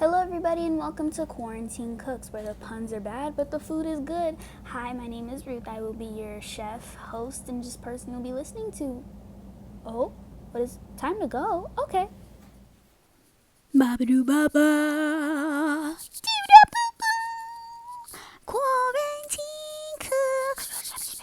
Hello, everybody, and welcome to Quarantine Cooks, where the puns are bad, but the food is good. Hi, my name is Ruth. I will be your chef, host, and just person you'll be listening to. Oh, but it's time to go. Okay. Babadoo baba. Quarantine Cooks.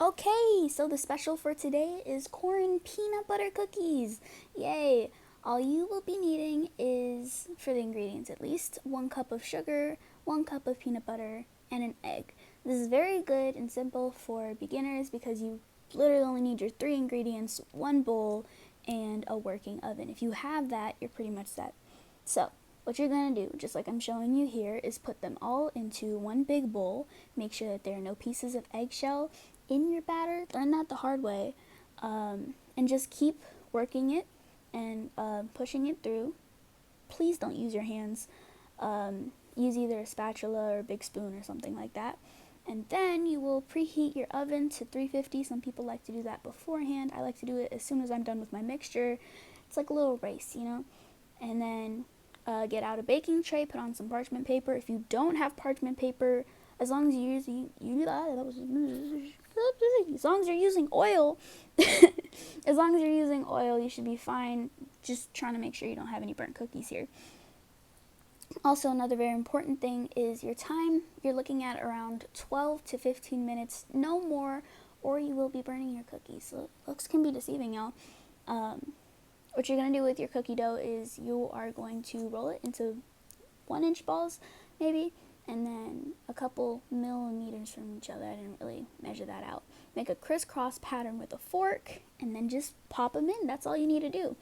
Okay, so the special for today is corn peanut butter cookies. Yay! All you will be needing is, for the ingredients at least, 1 cup of sugar, 1 cup of peanut butter, and an egg. This is very good and simple for beginners because you literally only need your 3 ingredients, 1 bowl, and a working oven. If you have that, you're pretty much set. So, what you're going to do, just like I'm showing you here, is put them all into one big bowl. Make sure that there are no pieces of eggshell in your batter. Learn that the hard way. And just keep working it and pushing it through. Please don't use your hands. Use either a spatula or a big spoon or something like that. And then you will preheat your oven to 350. Some people like to do that beforehand. I like to do it as soon as I'm done with my mixture. It's like a little race, you know? And then get out a baking tray, put on some parchment paper. If you don't have parchment paper, as long as you're using oil, as long as you're using oil, you should be fine. Just trying to make sure you don't have any burnt cookies here. Also, another very important thing is your time. You're looking at around 12 to 15 minutes, no more, or you will be burning your cookies. So looks can be deceiving, y'all. What you're going to do with your cookie dough is you are going to roll it into 1-inch balls, maybe, and then a couple millimeters from each other. I didn't really measure that out. Make a crisscross pattern with a fork, and then just pop them in. That's all you need to do.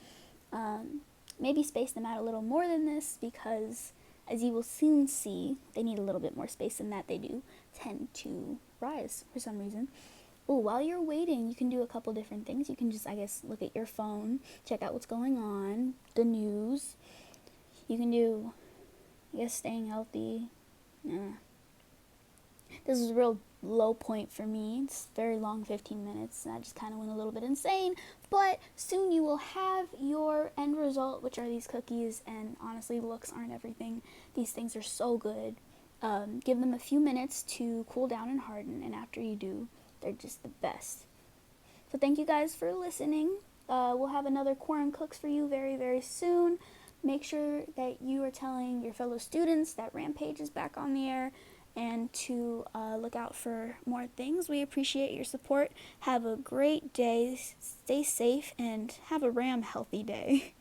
Maybe space them out a little more than this because, as you will soon see, they need a little bit more space than that. They do tend to rise for some reason. Oh, while you're waiting, you can do a couple different things. You can just, I guess, look at your phone, check out what's going on, the news. You can do, I guess, staying healthy. This is a real low point for me. It's very long, 15 minutes, and I just kind of went a little bit insane. But soon you will have your end result, which are these cookies, and honestly, looks aren't everything. These things are so good. Give them a few minutes to cool down and harden, and after you do, they're just the best. So thank you guys for listening. We'll have another Corn Cooks for you very, very soon. Make sure that you are telling your fellow students that Rampage is back on the air and to look out for more things. We appreciate your support. Have a great day. Stay safe and have a Ram healthy day.